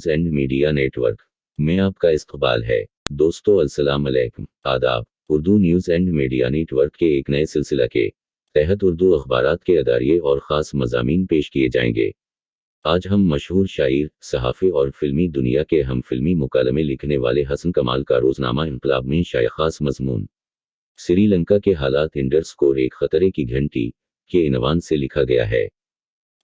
News and media network में आपका इस्तकबाल है। दोस्तों अस्सलाम अलैकुम, आदाब। Urdu news and media network के एक नए सिलसिला के तहत उर्दू अखबारात के अदारिये और ख़ास मज़ामीन पेश किए जाएंगे। आज हम मशहूर शायर, सहाफ़ी और फिल्मी दुनिया के हम फिल्मी मुकालमे लिखने वाले हसन कमाल का रोज़नामा इनकलाब में शाया ख़ास मज़मून श्रीलंका के हालात _ एक ख़तरे की घंटी के इनवान से लिखा गया है।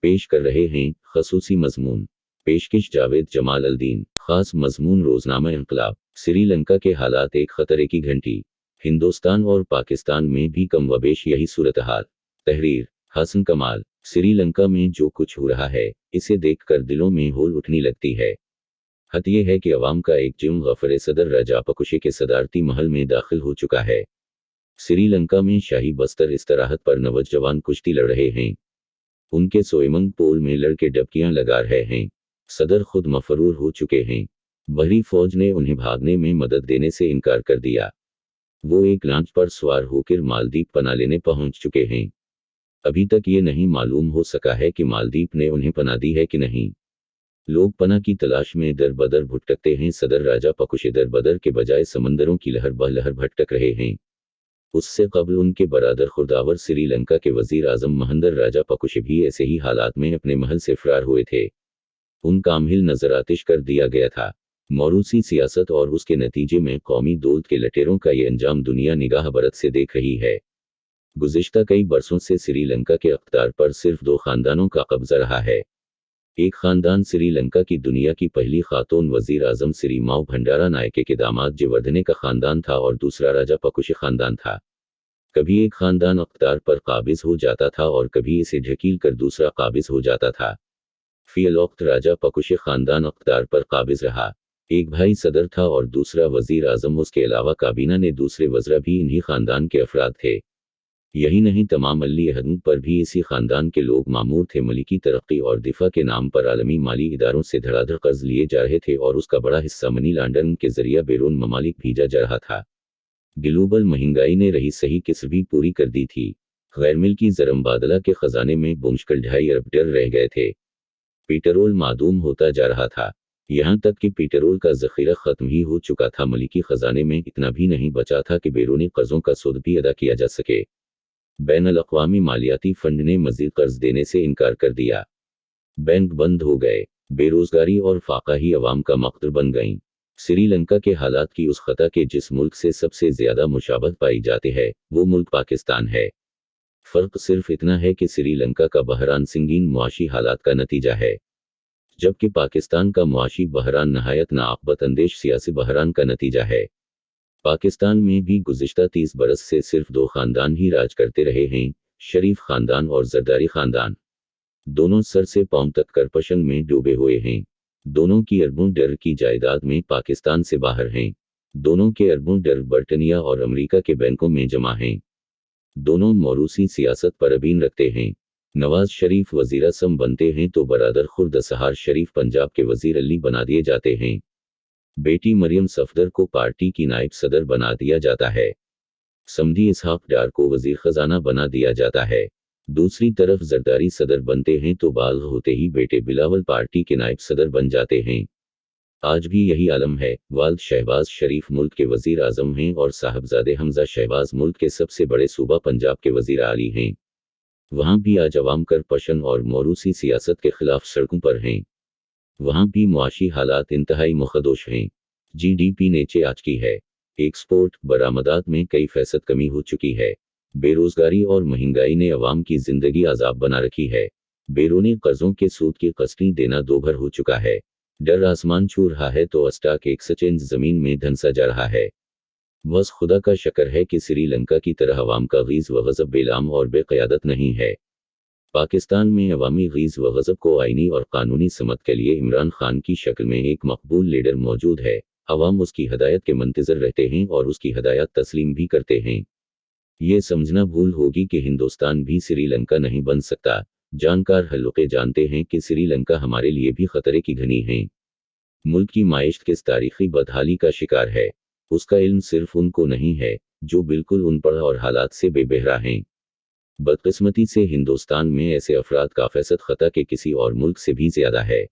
पेश कर रहे हैं ख़ुसूसी मज़मून। पेशकश जावेद जमाल अल-दीन। ख़ास मज़मून रोज़नामा इनकलाब, श्रीलंका के हालात एक ख़तरे की घंटी। हिंदुस्तान और पाकिस्तान में भी कम व बेश यही सूरत हाल। तहरीर हसन कमाल। श्रीलंका में जो कुछ हो रहा है, इसे देखकर दिलों में होल उठने लगती है। हद ये है कि अवाम का एक जुम गफ़र सदर राजापकुशे के सदारती महल में दाखिल हो चुका है। श्रीलंका में शाही बस्तर इस्तराहत पर नौजवान कुश्ती लड़ रहे हैं। उनके सोइमंग पोल में लड़के डबकियां लगा रहे हैं। सदर खुद मफरूर हो चुके हैं। बहरी फौज ने उन्हें भागने में मदद देने से इनकार कर दिया। वो एक लॉन्च पर सवार होकर मालदीव पनाह लेने पहुंच चुके हैं। अभी तक ये नहीं मालूम हो सका है कि मालदीव ने उन्हें पनाह दी है कि नहीं। लोग पनाह की तलाश में दर बदर भटकते हैं। सदर राजापकुशे दर बदर के बजाय समंदरों की लहर ब लहर भटक रहे हैं। उससे कबल उनके बरादर खुर्दावर श्रीलंका के वजीर आजम महिंदा राजापकुशे भी ऐसे ही हालात में अपने महल से फरार हुए थे। उनका अमहिल नजर आतिश कर दिया गया था। मौरूसी सियासत और उसके नतीजे में कौमी दौलत के लटेरों का ये अंजाम दुनिया निगाह बरत से देख रही है। गुज़िश्ता कई बरसों से श्रीलंका के इक़्तिदार पर सिर्फ दो खानदानों का कब्जा रहा है। एक खानदान श्रीलंका की दुनिया की पहली खातून वजीर आजम श्री माओ भंडारा नायके के दामाद जयवर्धने का खानदान था और दूसरा राजापकुशे खानदान था। कभी एक खानदान इक़्तिदार पर काबिज हो जाता था और कभी इसे ढकील कर दूसरा काबिज हो जाता था। फ़िल वक्त राजापकुशे खानदान इक़्तिदार पर काबिज रहा। एक भाई सदर था और दूसरा वजीर आजम। उसके अलावा काबीना ने दूसरे वज़रा भी इन्हीं खानदान के अफराद थे। यही नहीं, तमाम अली अहद पर भी इसी खानदान के लोग मामूर थे। मलिकी तरक्की और दिफा के नाम पर आलमी माली इदारों से धड़ाधड़ कर्ज लिए जा रहे थे और उसका बड़ा हिस्सा मनी लॉन्ड्रिंग के जरिए बैरून ममालिक भेजा जा रहा था। ग्लोबल महंगाई ने रही सही किस्र भी पूरी कर दी थी। गैर मिल्की ज़रमबादला के ख़जाने में बमुश्किल 2.5 अरब डॉलर रह गए थे। पेट्रोल मादूम होता जा रहा था। यहाँ तक कि पेट्रोल का ज़ख़ीरा ख़त्म ही हो चुका था। मलिकी ख़जाने में इतना भी नहीं बचा था कि बैरूनी कर्ज़ों का सूद भी अदा किया जा सके। बैनुल-अक़वामी मालियाती फ़ंड ने मज़ीद कर्ज देने से इनकार कर दिया। बैंक बंद हो गए। बेरोज़गारी और फ़ाक़ाही अवाम का मक़दर बन गईं। श्रीलंका के हालात की उस ख़ता के जिस मुल्क से सबसे ज़्यादा मुशाबहत पाई जाती है, वो मुल्क पाकिस्तान है। फ़र्क सिर्फ इतना है कि श्रीलंका का बहरान संगीन मुआशी हालात का नतीजा है, जबकि पाकिस्तान का मुआशी बहरान नहायत नाअक़बत अंदेश सियासी बहरान का नतीजा है। पाकिस्तान में भी गुज़िश्ता 30 बरस से सिर्फ दो ख़ानदान ही राज करते रहे हैं, शरीफ ख़ानदान और ज़रदारी ख़ानदान। दोनों सर से पांव तक करप्शन में डूबे हुए हैं। दोनों की अरबों डॉलर की जायदाद में पाकिस्तान से बाहर हैं। दोनों के अरबों डॉलर बर्तानिया और अमेरिका के बैंकों में जमा हैं। दोनों मौरूसी सियासत पर अबीन रखते हैं। नवाज शरीफ वज़ीर आज़म बनते हैं तो बरादर खुर्द सहार शरीफ पंजाब के वज़ीर अली बना दिए जाते हैं। बेटी मरियम सफदर को पार्टी की नायब सदर बना दिया जाता है। समधी इसहाक डार को वज़ीर ख़जाना बना दिया जाता है। दूसरी तरफ ज़रदारी सदर बनते हैं तो बाल्ग़ होते ही बेटे बिलावल पार्टी के नायब सदर बन जाते हैं। आज भी यही आलम है। वालिद शहबाज शरीफ मुल्क के वज़ीर आज़म हैं और साहबजादे हमज़ा शहबाज मुल्क के सबसे बड़े सूबा पंजाब के वज़ीर आली हैं। वहाँ भी आज अवाम करप्शन और मौरूसी सियासत के खिलाफ सड़कों पर हैं। वहाँ भी मुआशी हालात इंतहाई मुखदोश हैं। GDP नीचे आ चुकी है। एक्सपोर्ट बरामदात में कई फ़ीसद कमी हो चुकी है। बेरोज़गारी और महंगाई ने अवाम की ज़िंदगी अज़ाब बना रखी है। बैरूनी कर्ज़ों के सूद की क़स्तें देना दोभर हो चुका है। डर आसमान छू रहा है तो स्टॉक एक्सचेंज ज़मीन में धंसा जा रहा है। बस खुदा का शुक्र है कि श्रीलंका की तरह अवाम का गीज़ व ग़ज़ब बेलाम और बेक़यादत नहीं है। पाकिस्तान में अवामी गीज़ व ग़ज़ब को आइनी और कानूनी समत के लिए इमरान खान की शक्ल में एक मकबूल लीडर मौजूद है। अवाम उसकी हदायत के मंतज़र रहते हैं और उसकी हदायत तस्लीम भी करते हैं। ये समझना भूल होगी कि हिंदुस्तान भी श्रीलंका नहीं बन सकता। जानकार हल्के जानते हैं कि श्रीलंका हमारे लिए भी ख़तरे की घनी है। मुल्क की माइशत किस तारीख़ी बदहाली का शिकार है, उसका इल्म सिर्फ उनको नहीं है जो बिल्कुल अनपढ़ और हालात से बेबहरा हैं। बदकिस्मती से हिंदुस्तान में ऐसे अफराद का फ़ीसद ख़ता के किसी और मुल्क से भी ज़्यादा है।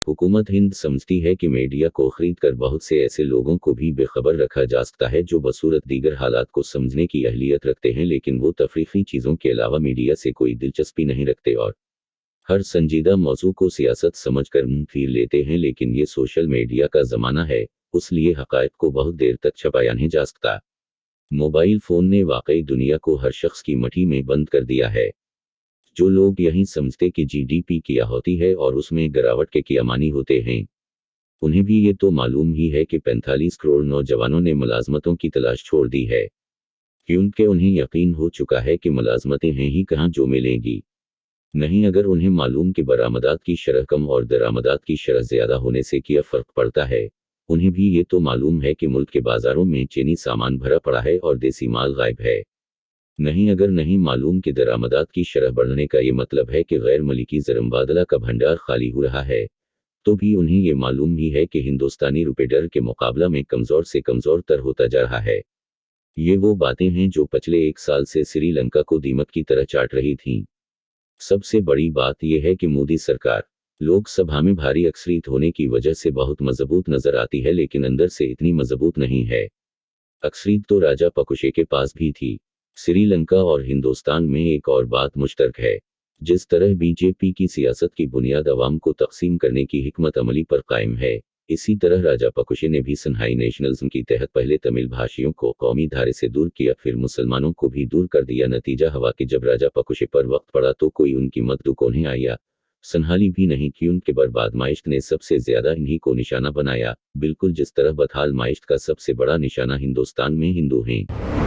हुकूमत हिंद समझती है कि मीडिया को खरीद कर बहुत से ऐसे लोगों को भी बेखबर रखा जा सकता है जो बसूरत दीगर हालात को समझने की अहलियत रखते हैं, लेकिन वो तफरीकी चीज़ों के अलावा मीडिया से कोई दिलचस्पी नहीं रखते और हर संजीदा मौजू को सियासत समझकर मुंह फेर लेते हैं। लेकिन ये सोशल मीडिया का ज़माना है, उसलिए हक़ाइक़ को बहुत देर तक छुपाया नहीं जा सकता। मोबाइल फ़ोन ने वाकई दुनिया को हर शख्स की मुट्ठी में बंद कर दिया है। जो लोग यही समझते कि जीडीपी क्या होती है और उसमें गिरावट के क्या मानी होते हैं, उन्हें भी ये तो मालूम ही है कि 45 करोड़ नौजवानों ने मुलाजमतों की तलाश छोड़ दी है, क्योंकि उन्हें यकीन हो चुका है कि मुलाजमतें हैं ही कहाँ जो मिलेंगी। नहीं, अगर उन्हें मालूम कि बरामदात की शरह कम और दरामदात की शरह ज़्यादा होने से क्या फ़र्क पड़ता है, उन्हें भी ये तो मालूम है कि मुल्क के बाज़ारों में चीनी सामान भरा पड़ा है और देसी माल गायब है। नहीं, अगर नहीं मालूम कि दरामदात की शरह बढ़ने का ये मतलब है कि गैर मुल्की ज़रमबादला का भंडार खाली हो रहा है, तो भी उन्हें ये मालूम ही है कि हिंदुस्तानी रुपये डॉलर के मुकाबला में कमज़ोर से कमज़ोर तर होता जा रहा है। ये वो बातें हैं जो पिछले 1 साल से श्रीलंका को दीमक की तरह चाट रही थीं। सबसे बड़ी बात यह है कि मोदी सरकार लोकसभा में भारी अक्सरियत होने की वजह से बहुत मजबूत नजर आती है, लेकिन अंदर से इतनी मजबूत नहीं है। अक्सरियत तो राजापक्षे के पास भी थी। श्रीलंका और हिंदुस्तान में एक और बात मुश्तरक है। जिस तरह बीजेपी की सियासत की बुनियाद अवाम को तकसीम करने की हिकमत अमली पर कायम है, इसी तरह राजापक्षे ने भी सन्हाई नेशनलिज्म की तहत पहले तमिल भाषियों को कौमी धारे से दूर किया, फिर मुसलमानों को भी दूर कर दिया। नतीजा हवा कि जब राजापक्षे पर वक्त पड़ा तो कोई उनकी मदद को नहीं आया, संभाली भी नहीं, क्योंकि बर्बाद माइश्त ने सबसे ज्यादा इन्हीं को निशाना बनाया, बिल्कुल जिस तरह बदहाल माइश्त का सबसे बड़ा निशाना हिंदुस्तान में हिंदू हैं।